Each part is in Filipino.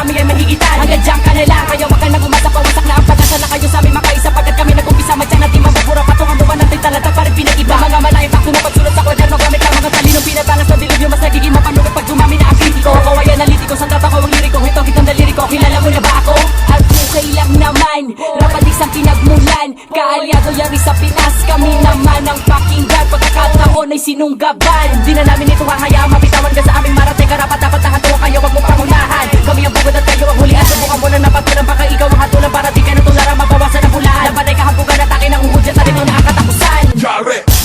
kami ay mahigitan. Hanggang dyan ka na lang, kaya wag ka nang umasa. Pawasak na ang pag-asa na kayo sa aming makaisa. Pagkat kami nag-umpisa madyan at di mababura. Patungan buwan natin talata pa rin pinag-iba. Mga malaking pakto na pagsulat sa kwaderno. Gamit lang mga talinong pinabalas ng dilubyo. Mas nagiging mapanugod pag dumami na ang kritiko. Ako ay analitiko, sa tata ko ang liriko. Hitong-hit ang daliri ko, kilala mo na ba ako? At okay lang naman, rapatis ang pinagmulan. Kaalyado yari sa Pinas, kami naman ang pakinggan. Pagkakataon ay sinunggaban. Di na namin ito hahayaan, mabitawan ka sa aming marating. Karapat dapat nakatuwa kayo, wag mong pangunahan. Kami ang bugod at kayo ang hulihan. Subukan mo na napatulang, baka ikaw ang hatulan. Para di ka natularan, mabawasan ang bulaan. Laban ay kahampugan at akin ang uhudyan. Sa rin ang nakakatapusan.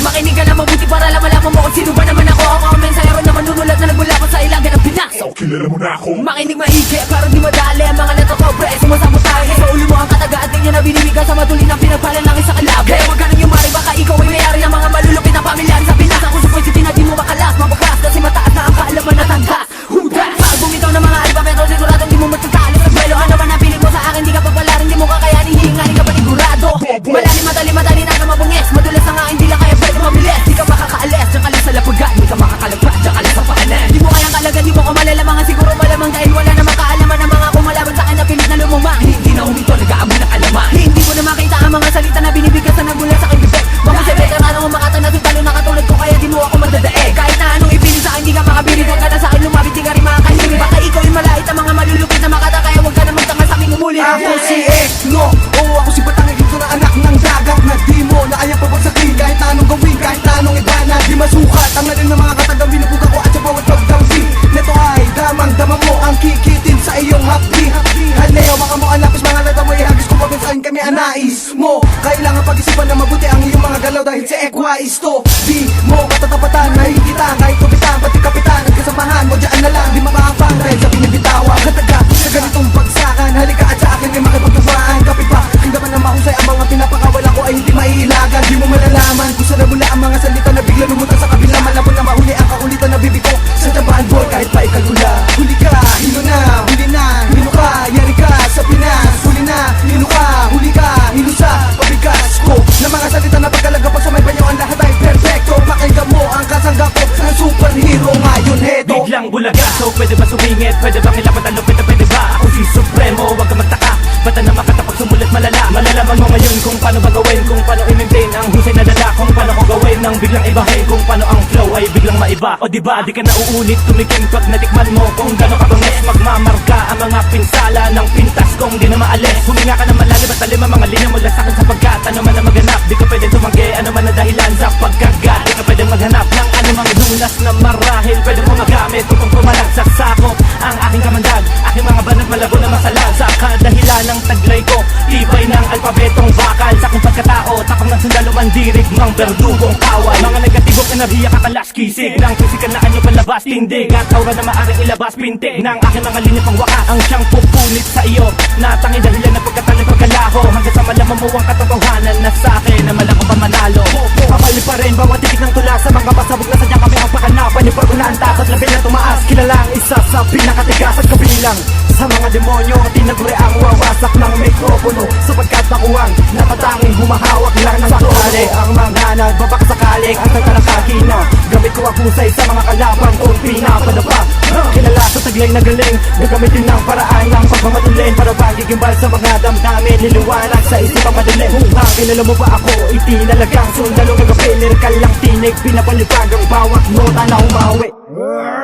Makinig ka na mabuti para malaman mo kung sino ba naman ako. Ako ang mensahero na manunulat na nagmula ko sa ilang ganang Pinas. Kilala mo na ako. Makinig maigi para di madali ang mga natotobre. Sumasabotahe sa ulo mo ang kataga at ganyan na binibigay sa matuli ng pinagpalan ng isang kalabi. Kaya wag ka nang yumari, baka ikaw ay mayari ng mga malulupit na pamilyari sa Pinas. Ako sa pwede na di mo makalas, mabakas kasi mataas na ang kaalaman na tangkas. Hudas! Pag bumitaw ng mga alpabeto, siguradong di mo matatalo sa duelo. Ano man ang piling mo sa akin, di ka pagpalarin, di mo kakayanin, hihinganin ka panigurado. Malalim, madali na ka mabungis, madulas na nga hindi lang kaya pwede mabilis. Di ka makakaalis, diyan ka lang sa lapagan, di ka makakalagpas, diyan ka lang sa paanan. Di mo kayang kalagan, di mo ko malalamangan, siguro malamang dahil wala na makaalaman ang mga kumalaban sa akin na pilit na lumumang. Hindi na humito, nag-aamoy ng alaman. Hindi mo na makita ang mga salita na binibigyan sa nagmula sa aking bibig. Mga sa veteranong umakatan na sutalo na katulad ko, kaya di mo ako madadaig. Kahit na anong ipiling sa akin, di ka makabirig, huwag ka na sa akin lumabit, di ka rin makakahilig. Baka ikaw yung malait ang mga malulupit na makata, kaya huwag ka na magtanga sa aking umulit. Ako si Ekno, oo ako si Batang Ito na anak ng dagat. Na di mo na kaya pabagsakin, kahit na anong gawin, kahit na anong ibana. Di masukat ang narin ng mga katagang binubog ako at sa bawat pagdampi. Neto ay damang-dama mo ang kikitin sa iyong hapdi. Haleo mga mo alapis, mga lata mo ihagis ko pabinsain kami anais mo. Kailangan pag-isipan na mabuti ang iyong mga galaw dahil si Ekwa isto. Di mo matatapatan, nahihigitan kahit tupitan, pati kapitan ang kasamahan mo dyan na lang. Di mapapang dahil sa pinibitawa kataga sa ganitong bagsakan. Halika at sa akin ay makipagtubaan. Kapit pa, hanggaman na mahusay ang mga pinapakawala ko ay hindi maiilagan. Di mo malalaman kung saan mula ang mga salita na bigla lumutang sa kabila. Malapon na mahuli ang kaulitan na bibig ko sa tabahan boy kahit pa ikalula. Huli ka, hilo na, huli na, hilo ka, yari ka sa Pinas. Huli na, hilo ka, huli ka, hilo sa pabigas ko. Na mga salita na pagkalaga pag sa may banyo ang lahat ay perfecto. Pakinggan mo ang kasangga ko ng superhero ngayon heto. Biglang bulaga, so pwede ba sumingit? Pwede bang ilapat ang lupit? Pwede ba ako si Supremo? Huwag ka magtaka, bata na makatapag sumulit malala. Malalaman mo ngayon kung paano ba gawin, kung paano i-maintain ang husay na dala, kung paano ko gawin nang biglang ibahin, kung paano ang flow ay biglang maiba. O diba, di ka na uulit tumikim pag natikman mo kung gano'ng kabangis. Magmamarka ang mga pinsala ng pintas kong di na maalis. Huminga ka na malalim at talim ang mga linya mula sa'kin sapagkat ano man na maganap. Di ka pwede tumanggi, ano man na dahilan sa pagkagat. Di ka pwede maghanap ng anumang lunas na marahil. Pwede mo magamit upang pumalag sa sakop ang aking kamandag, aking mga banat malabo na masalag. Sa kadahilan ng taglay ko, tibay ng alpabetong bakal. Sa aking pagkatao, tapang ng sundalo ang dirig ng berdugong kawal. Mga negatibong enerhiya kakalas, kisig ng pisikal na anyo palabas, tindig at aura na maaring ilabas, pintig ng aking mga linya pang wakas. Ang siyang pupunit sa iyo, natangin dahilan ng pagkatalo pagkalaho. Hanggang sa malaman mo ang katotohanan na sa akin na malako pa manalo. Pabalik pa rin bawat titik ng tula sa mga pasabog na sadya kami ang pakanapan. Yung pag-unahan takot labi na tumaas, kilala ang isa sa pinakatigas at kabilang sa mga demonyo. Tinaguri ang wawasak ng mikropono sapagkat nakuwang napatanging humahawak lang ng sakali. Ang mga nagbabakasakalik at nagkalakagina, gamit ko ang husay sa mga kalaban kung pinapadapa. Kilala sa taglay na galing, gagamitin ng paraan ng pagmamatulin para pagigimbal sa mga damdamin, liliwanag sa isipang madilim. Ang kilala mo ba ako, itinalagang sundalo nagapilir ka lang tinig, pinapalipag ang bawat nota na umawi.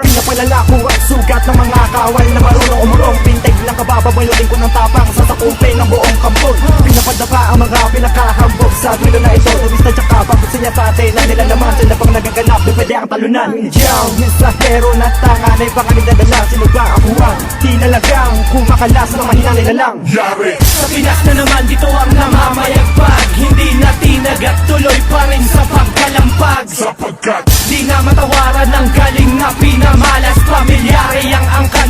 Pinapalala ko ang sugat ng mga kawal na marunong umurong, pintig lang kabababalutin ko ng tapang sa sakupin ng buong kampon. Pinapadapa ang mga pinakahambog sa dulo na ito. Tubis na tsaka pagsaya sa atin na nila naman sila pang nagaganap, di pwede ang talunan. Diyaw, mensahero na tangan ay baka nagdadala. Sino ba ako ang tinalagang kumakalas na mahina nila lang? Yari! Sa Pinas na naman dito ang namamayagpag, hindi na tinagat, tuloy pa rin sa pagkalampag. Sapagkat di na matawaran ng galing na pinamalas, pamilyari ang angka